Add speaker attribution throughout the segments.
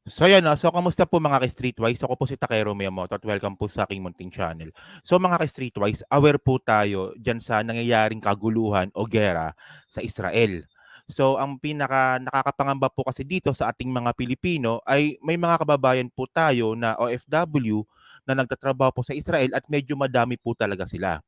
Speaker 1: So yan, so kamusta po mga ka-Streetwise? Ako po si Takero Miyamoto at welcome po sa aking munting channel. So mga ka-Streetwise, aware po tayo dyan sa nangyayaring kaguluhan o gera sa Israel. So ang pinaka nakakapangamba po kasi dito sa ating mga Pilipino ay may mga kababayan po tayo na OFW na nagtatrabaho po sa Israel at medyo madami po talaga sila.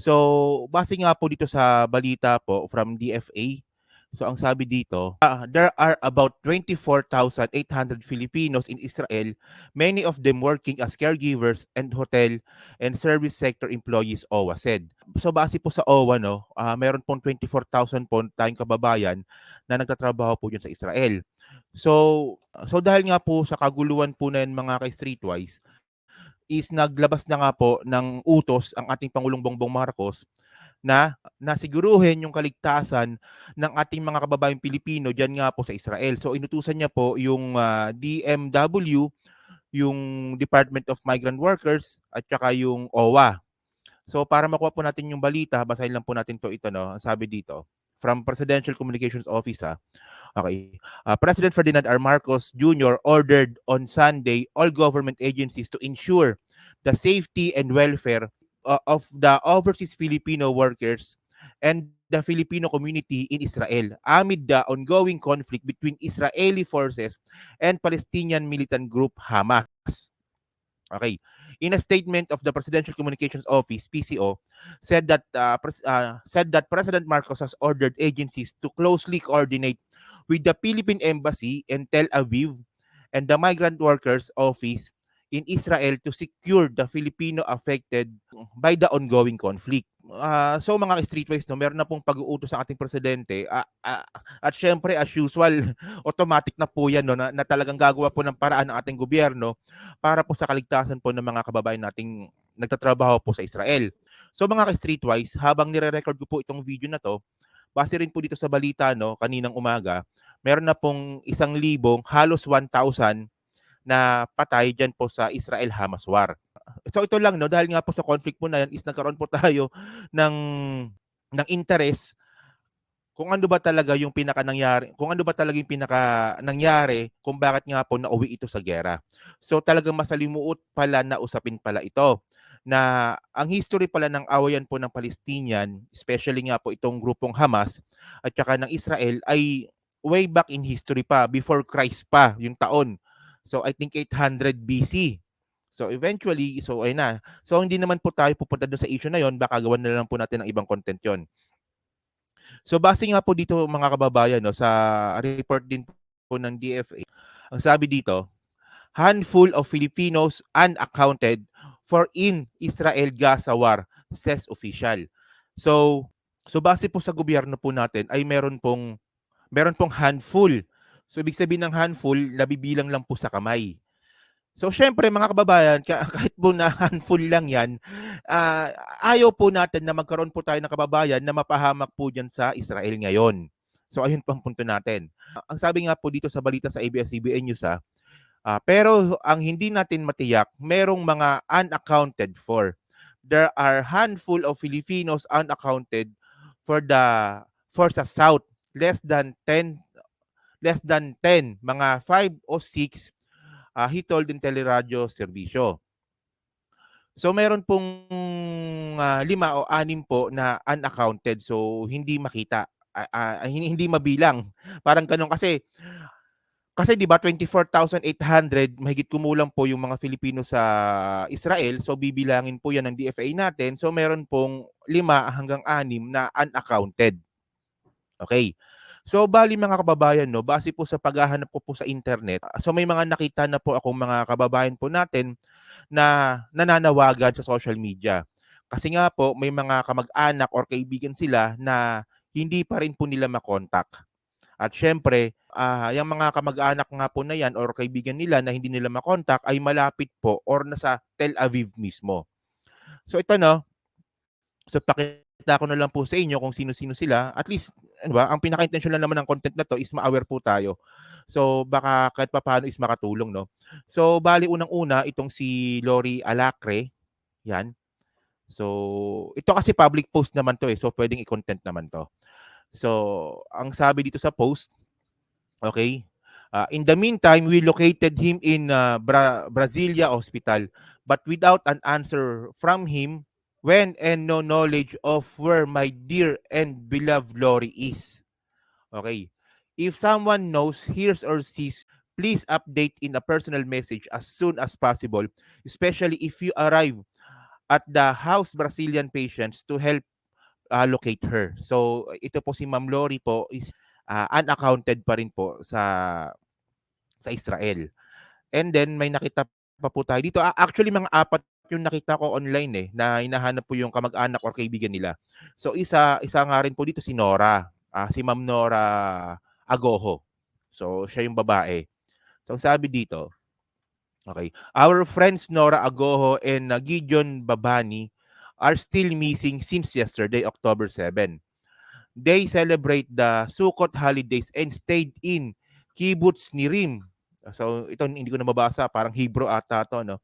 Speaker 1: So, base nga po dito sa balita po from DFA, so ang sabi dito, there are about 24,800 Filipinos in Israel, many of them working as caregivers and hotel and service sector employees, OWA said. So base po sa OWA, no, meron pong 24,000 po tayong kababayan na nagtatrabaho po dyan sa Israel. So dahil nga po sa kaguluhan po na yan mga ka-Streetwise, is naglabas na nga po ng utos ang ating Pangulong Bongbong Marcos na nasiguruhin yung kaligtasan ng ating mga kababayang Pilipino diyan nga po sa Israel. So inutusan niya po yung DMW, yung Department of Migrant Workers at saka yung OWA. So para makuha po natin yung balita, basahin lang po natin ito no. Ang sabi dito from Presidential Communications Office. Okay. President Ferdinand R. Marcos Jr. ordered on Sunday all government agencies to ensure the safety and welfare of the overseas Filipino workers and the Filipino community in Israel amid the ongoing conflict between Israeli forces and Palestinian militant group Hamas. Okay. In a statement of the Presidential Communications Office (PCO), said that President Marcos has ordered agencies to closely coordinate with the Philippine Embassy in Tel Aviv and the Migrant Workers Office in Israel to secure the Filipino affected by the ongoing conflict. So mga streetwise, no, meron na pong pag-uutos sa ating presidente at syempre as usual automatic na po yan, no, na talagang gagawa po ng paraan ng ating gobyerno para po sa kaligtasan po ng mga kababayan nating nagtatrabaho po sa Israel. So mga ka-streetwise, habang nire-record ko po itong video na to, base rin po dito sa balita no kaninang umaga, meron na pong 1,000, halos 1,000 na patay diyan po sa Israel-Hamas war. So ito lang no, dahil nga po sa conflict po na yan is nagkaroon po tayo ng interest kung ano ba talaga yung pinaka nangyari, kung ano ba talaga yung pinaka nangyari kung bakit nga po nauwi ito sa gera. So talagang masalimuot pala na usapin pala ito na ang history pala ng awayan po ng Palestinian, especially nga po itong grupong Hamas at saka ng Israel ay way back in history pa, before Christ pa yung taon. So I think 800 BC. So eventually, so ayun na. So hindi naman po tayo pupunta doon sa issue na yon, baka gawan na lang po natin ng ibang content yon. So base nga po dito mga kababayan no, sa report din po ng DFA, ang sabi dito, handful of Filipinos unaccounted for in Israel-Gaza war, says official. So base po sa gobyerno po natin ay meron pong handful. So ibig sabihin ng handful, nabibilang lang po sa kamay. So syempre mga kababayan, kahit po na handful lang yan, ah, ayaw po natin na magkaroon po tayo ng kababayan na mapahamak po dyan sa Israel ngayon. So ayun po ang punto natin. Ang sabi nga po dito sa balita sa ABS-CBN News, pero ang hindi natin matiyak, merong mga unaccounted for. There are handful of Filipinos unaccounted for sa South, less than 10, mga 5 o 6, he told in Teleradyo Serbisyo. So meron pong 5 o 6 po na unaccounted, so hindi makita, hindi mabilang. Parang gano'n kasi 'di ba 24,800 mahigit kumulang po yung mga Filipino sa Israel, so bibilangin po 'yan ng DFA natin. So meron pong 5 hanggang 6 na unaccounted. Okay. So bali mga kababayan no, base po sa paghahanap ko po sa internet, so may mga nakita na po akong mga kababayan po natin na nananawagan sa social media. Kasi nga po may mga kamag-anak or kaibigan sila na hindi pa rin po nila makontak. At syempre, yung mga kamag-anak nga po na yan or kaibigan nila na hindi nila makontak ay malapit po or nasa Tel Aviv mismo. So ito no, so pakita ko na lang po sa inyo kung sino-sino sila. At least, ano ba, ang pinaka-intention lang naman ng content na to is ma-aware po tayo. So baka kahit papaano is makatulong, no? So bali unang-una itong si Lori Alacre, yan. So ito kasi public post naman to eh, so pwedeng i-content naman to. So ang sabi dito sa post, okay, In the meantime, we located him in Brasilia Hospital, but without an answer from him when and no knowledge of where my dear and beloved Lori is. Okay. If someone knows, hears, or sees, please update in a personal message as soon as possible, especially if you arrive at the house Brazilian patients to help locate her. So, ito po si Ma'am Lori po is unaccounted pa rin po sa Israel. And then may nakita pa po tayo dito. Actually mga apat yung nakita ko online na hinahanap po yung kamag-anak or kaibigan nila. So isa nga rin po dito si Nora, si Ma'am Nora Agoho. So siya yung babae. So ang sabi dito, okay, our friends Nora Agoho and Gideon Babani are still missing since yesterday, October 7. They celebrate the Sukkot holidays and stayed in Kibbutz Nirim. So, ito hindi ko na mabasa, parang Hebrew ata to, no?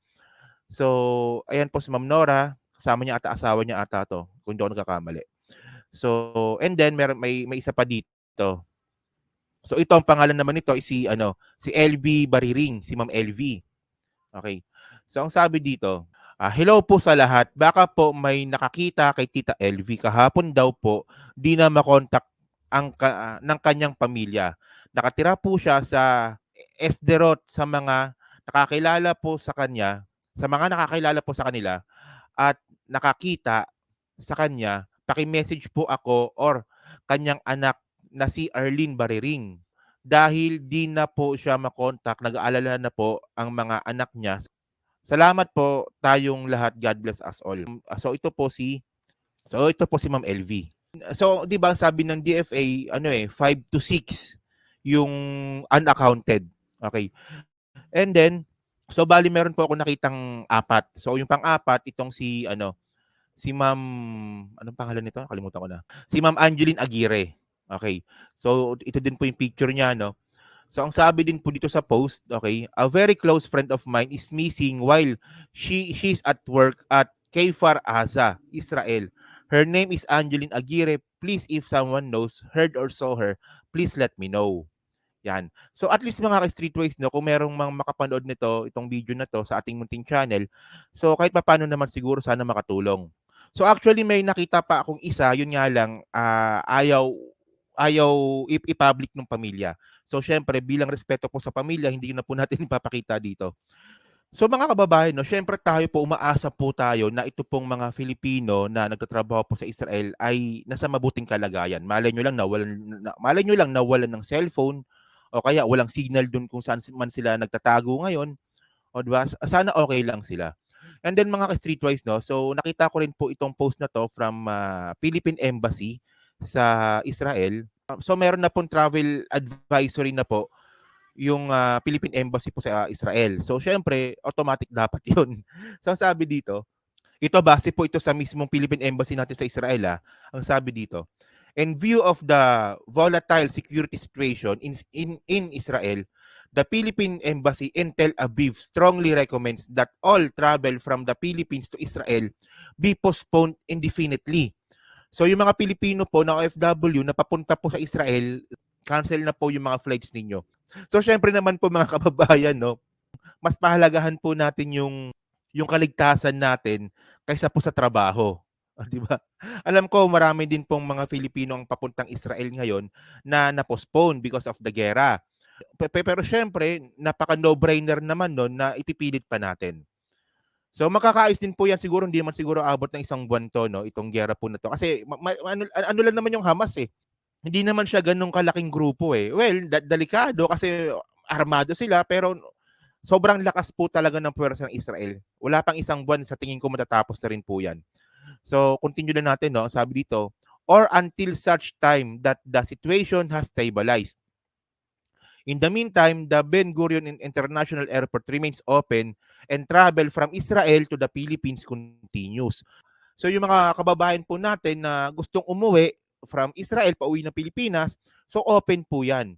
Speaker 1: So, ayan po si Ma'am Nora, kasama niya ata, asawa niya ata to, kung hindi ako nagkakamali. So, and then may isa pa dito. So, ito ang pangalan naman nito is si LV Bariring, si Ma'am LV. Okay. So, ang sabi dito, hello po sa lahat. Baka po may nakakita kay Tita LV kahapon daw po, di na makontak ng kanyang pamilya. Nakatira po siya sa Esderot sa mga nakakilala po sa kanya, sa mga nakakilala po sa kanila at nakakita sa kanya, paki-message po ako or kanyang anak na si Arlene Bariring. Dahil di na po siya makontak, nag-aalala na po ang mga anak niya. Salamat po tayong lahat. God bless us all. So ito po si Ma'am LV. So 'di ba sabi ng DFA 5 to 6 yung unaccounted. Okay. And then so bali meron po ako nakitang apat. So yung pang-apat itong si Ma'am anong pangalan nito? Kalimutan ko na. Si Ma'am Angeline Aguirre. Okay. So ito din po yung picture niya, no. So ang sabi din po dito sa post, okay, a very close friend of mine is missing while she's at work at Kfar Aza, Israel. Her name is Angeline Aguirre. Please, if someone knows, heard or saw her, please let me know. Yan. So at least mga ka-streetways, no, kung merong mga makapanood nito, itong video na to sa ating munting channel, so kahit papaano naman siguro sana makatulong. So actually may nakita pa akong isa, yun nga lang ayaw i-public ng pamilya. So syempre bilang respeto po sa pamilya, hindi na po natin ipapakita dito. So mga kababayan, no, syempre tayo po umaasa po tayo na ito pong mga Filipino na nagtatrabaho po sa Israel ay nasa mabuting kalagayan. Malay nyo lang nawalan ng cellphone o kaya walang signal doon kung saan man sila nagtatago ngayon. O diba? Sana okay lang sila. And then mga ka-streetwise, no, so nakita ko rin po itong post na to from Philippine Embassy sa Israel. So meron na pong travel advisory na po yung Philippine Embassy po sa Israel. So syempre, automatic dapat 'yun. So ang sabi dito, ito base po ito sa mismong Philippine Embassy natin sa Israel. Ang sabi dito, in view of the volatile security situation in Israel, the Philippine Embassy in Tel Aviv strongly recommends that all travel from the Philippines to Israel be postponed indefinitely. So yung mga Pilipino po na OFW na papunta po sa Israel, cancel na po yung mga flights ninyo. So syempre naman po mga kababayan, no, mas pahalagahan po natin yung kaligtasan natin kaysa po sa trabaho. Di ba? Alam ko marami din pong mga Filipino ang papuntang Israel ngayon na na-postpone because of the gera. Pero syempre, napaka no-brainer naman nun na ipipilit pa natin. So makakaayos din po yan siguro, hindi naman siguro abot ng isang buwan to, no, itong gera po na to. Kasi ano lang naman yung Hamas eh. Hindi naman siya ganun kalaking grupo eh. Well, delikado kasi armado sila pero sobrang lakas po talaga ng puwersa ng Israel. Wala pang isang buwan sa tingin ko matatapos na rin po yan. So continue na natin, no, sabi dito, or until such time that the situation has stabilized. In the meantime, the Ben Gurion International Airport remains open and travel from Israel to the Philippines continues. So yung mga kababayan po natin na gustong umuwi from Israel pauwi ng Pilipinas, so open po yan.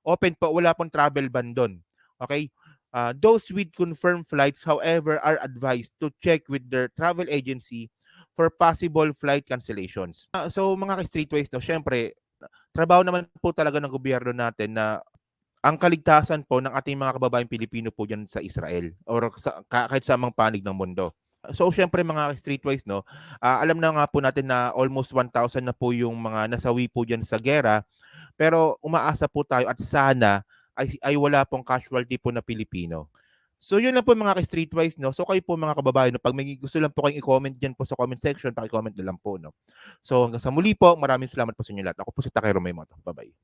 Speaker 1: Open po, wala pong travel ban doon. Okay? Those with confirmed flights, however, are advised to check with their travel agency for possible flight cancellations. So mga ka-streetways, no, syempre, trabaho naman po talaga ng gobyerno natin na ang kaligtasan po ng ating mga kababayang Pilipino po diyan sa Israel or kahit sa mga panig ng mundo. So siyempre mga streetwise 'no, alam na nga po natin na almost 1,000 na po yung mga nasawi po diyan sa giyera, pero umaasa po tayo at sana ay wala pong casualty po na Pilipino. So yun lang po mga ka-streetwise 'no. So kayo po mga kababayan 'no, 'pag may gusto lang po kayong i-comment diyan po sa comment section, paki-comment na lang po 'no. So hanggang sa muli po, maraming salamat po sa inyo lahat. Ako po si Takero Maymoto. Bye-bye.